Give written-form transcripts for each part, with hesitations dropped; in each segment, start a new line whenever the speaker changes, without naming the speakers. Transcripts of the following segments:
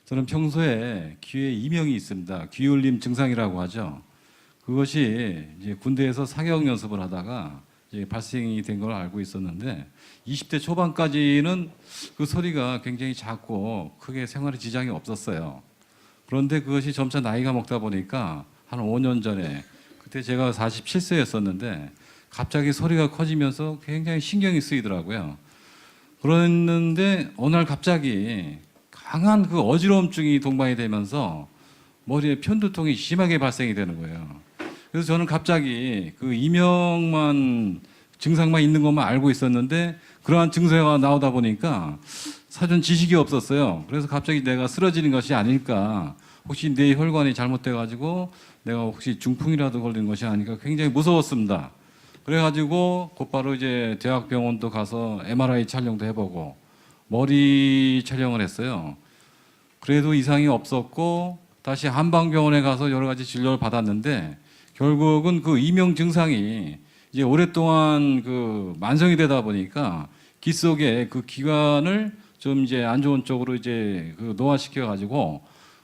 저는 평소에 귀에 이명이 있습니다. 귀울림 증상이라고 하죠. 그것이 이제 군대에서 사격 연습을 하다가 이제 발생이 된 걸 알고 있었는데 20대 초반까지는 그 소리가 굉장히 작고 크게 생활에 지장이 없었어요. 그런데 그것이 점차 나이가 먹다 보니까 한 5년 전에 그때 제가 47세였었는데 갑자기 소리가 커지면서 굉장히 신경이 쓰이더라고요. 그랬는데 어느 날 갑자기 강한 그 어지러움증이 동반이 되면서 머리에 편두통이 심하게 발생이 되는 거예요. 그래서 저는 갑자기 그 이명만 증상만 있는 것만 알고 있었는데 그러한 증세가 나오다 보니까 사전 지식이 없었어요. 그래서 갑자기 내가 쓰러지는 것이 아닐까, 혹시 내 혈관이 잘못돼 가지고 내가 혹시 중풍이라도 걸린 것이 아닐까 굉장히 무서웠습니다. 그래가지고 곧바로 이제 대학병원도 가서 MRI 촬영도 해보고 머리 촬영을 했어요. 그래도 이상이 없었고 다시 한방병원에 가서 여러 가지 진료를 받았는데 결국은 그 이명 증상이 이제 오랫동안 그 만성이 되다 보니까 귀 속에 그 기관을 좀 이제 안 좋은 쪽으로 이제 그 노화시켜 가지고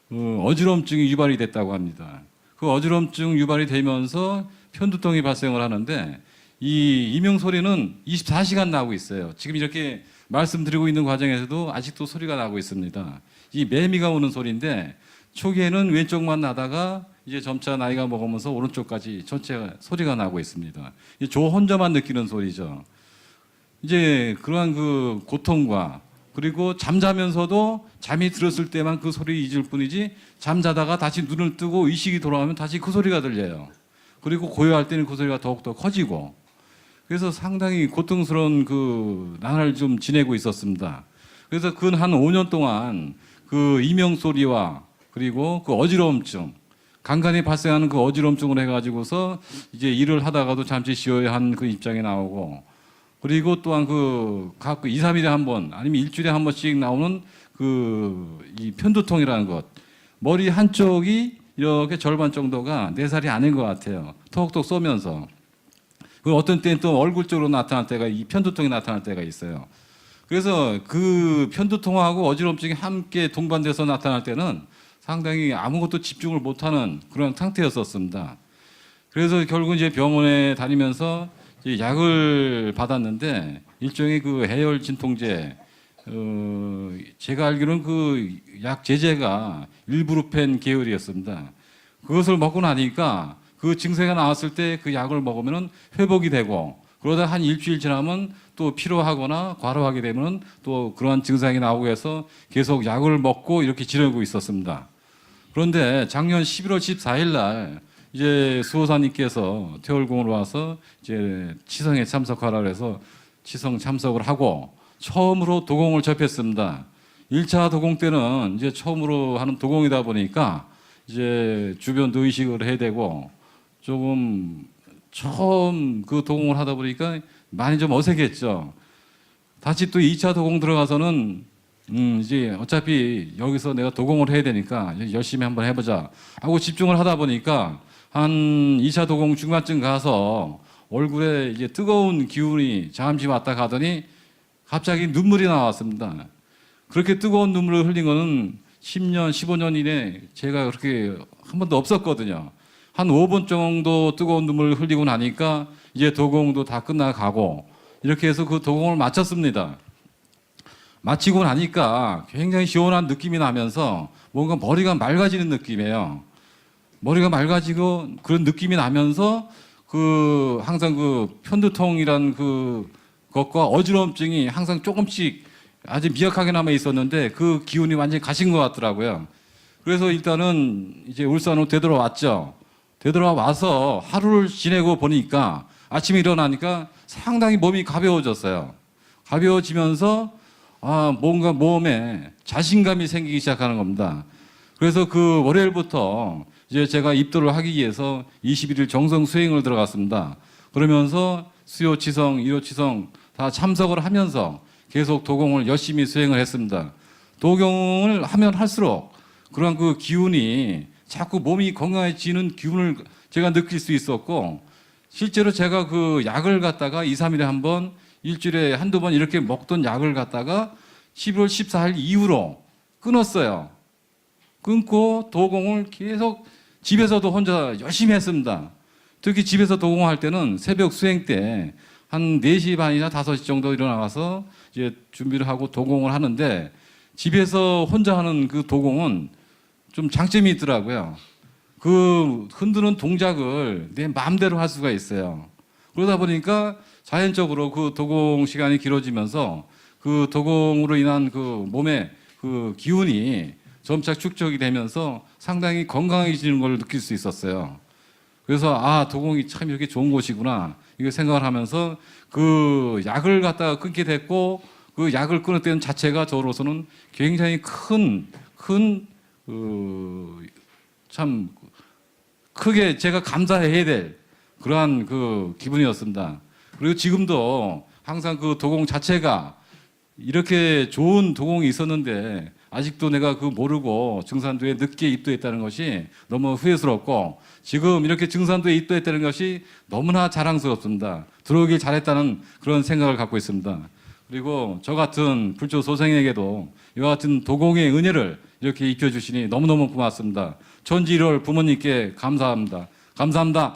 그 어지럼증이 유발이 됐다고 합니다. 그 어지럼증 유발이 되면서 편두통이 발생을 하는데 이 이명 소리는 24시간 나고 있어요. 지금 이렇게 말씀드리고 있는 과정에서도 아직도 소리가 나고 있습니다. 이 매미가 우는 소리인데 초기에는 왼쪽만 나다가 이제 점차 나이가 먹으면서 오른쪽까지 전체 소리가 나고 있습니다. 저 혼자만 느끼는 소리죠. 이제 그러한 그 고통과 그리고 잠자면서도 잠이 들었을 때만 그 소리 잊을 뿐이지 잠자다가 다시 눈을 뜨고 의식이 돌아오면 다시 그 소리가 들려요. 그리고 고요할 때는 그 소리가 더욱더 커지고 그래서 상당히 고통스러운 그 나날을 좀 지내고 있었습니다. 그래서 근 한 5년 동안 그 이명 소리와 그리고 그 어지러움증, 간간히 발생하는 그 어지러움증을 해가지고서 이제 일을 하다가도 잠시 쉬어야 하는 그 입장에 나오고 그리고 또한 각 2, 3일에 한 번 아니면 일주일에 한 번씩 나오는 이 편두통이라는 것. 머리 한쪽이 이렇게 절반 정도가 4살이 아닌 것 같아요. 톡톡 쏘면서. 그 어떤 때는 또 얼굴 쪽으로 나타날 때가 이 편두통이 나타날 때가 있어요. 그래서 그 편두통하고 어지럼증이 함께 동반돼서 나타날 때는 상당히 아무것도 집중을 못하는 그런 상태였었습니다. 그래서 결국 이제 병원에 다니면서 이제 약을 받았는데 일종의 그 해열 진통제, 제가 알기로는 그 약 제제가 일부르펜 계열이었습니다. 그것을 먹고 나니까 그 증세가 나왔을 때 그 약을 먹으면 회복이 되고 그러다 한 일주일 지나면 또 피로하거나 과로하게 되면 또 그러한 증상이 나오고 해서 계속 약을 먹고 이렇게 지내고 있었습니다. 그런데 작년 11월 14일 날 이제 수호사님께서 태월궁으로 와서 이제 치성에 참석하라 그래서 치성 참석을 하고 처음으로 도공을 접했습니다. 1차 도공 때는 이제 처음으로 하는 도공이다 보니까 이제 주변도 의식을 해야 되고 조금 처음 그 도공을 하다 보니까 많이 좀 어색했죠. 다시 또 2차 도공 들어가서는 이제 어차피 여기서 내가 도공을 해야 되니까 열심히 한번 해보자 하고 집중을 하다 보니까 한 2차 도공 중간쯤 가서 얼굴에 이제 뜨거운 기운이 잠시 왔다 가더니 갑자기 눈물이 나왔습니다. 그렇게 뜨거운 눈물을 흘린 거는 10년, 15년 이내 제가 그렇게 한 번도 없었거든요. 한 5분 정도 뜨거운 눈물을 흘리고 나니까 이제 도공도 다 끝나가고 이렇게 해서 그 도공을 마쳤습니다. 마치고 나니까 굉장히 시원한 느낌이 나면서 뭔가 머리가 맑아지는 느낌이에요. 머리가 맑아지고 그런 느낌이 나면서 항상 그 편두통이란 것과 어지러움증이 항상 조금씩 아주 미약하게 남아 있었는데 그 기운이 완전히 가신 것 같더라고요. 그래서 일단은 이제 울산으로 되돌아왔죠. 되돌아와서 하루를 지내고 보니까 아침에 일어나니까 상당히 몸이 가벼워졌어요. 가벼워지면서 뭔가 몸에 자신감이 생기기 시작하는 겁니다. 그래서 그 월요일부터 이제 제가 입도를 하기 위해서 21일 정성 수행을 들어갔습니다. 그러면서 수요 치성, 일요 치성 다 참석을 하면서 계속 도공을 열심히 수행을 했습니다. 도공을 하면 할수록 그런 그 기운이 자꾸 몸이 건강해지는 기운을 제가 느낄 수 있었고 실제로 제가 그 약을 갖다가 2, 3일에 한 번 일주일에 한두 번 이렇게 먹던 약을 갖다가 11월 14일 이후로 끊었어요. 끊고 도공을 계속 집에서도 혼자 열심히 했습니다. 특히 집에서 도공할 때는 새벽 수행 때 한 4시 반이나 5시 정도 일어나서 이제 준비를 하고 도공을 하는데 집에서 혼자 하는 그 도공은 좀 장점이 있더라고요. 그 흔드는 동작을 내 마음대로 할 수가 있어요. 그러다 보니까 자연적으로 그 도공 시간이 길어지면서 그 도공으로 인한 그 몸의 그 기운이 점차 축적이 되면서 상당히 건강해지는 걸 느낄 수 있었어요. 그래서 아, 도공이 참 이렇게 좋은 곳이구나 이거 생각을 하면서 그 약을 갖다가 끊게 됐고 그 약을 끊었다는 자체가 저로서는 굉장히 참 크게 제가 감사해야 될 그러한 그 기분이었습니다. 그리고 지금도 항상 그 도공 자체가 이렇게 좋은 도공이 있었는데 아직도 내가 그 모르고 증산도에 늦게 입도했다는 것이 너무 후회스럽고 지금 이렇게 증산도에 입도했다는 것이 너무나 자랑스럽습니다. 들어오길 잘했다는 그런 생각을 갖고 있습니다. 그리고 저 같은 불조 소생에게도 이와 같은 도공의 은혜를 이렇게 입혀주시니 너무너무 고맙습니다. 천지 1월 부모님께 감사합니다. 감사합니다.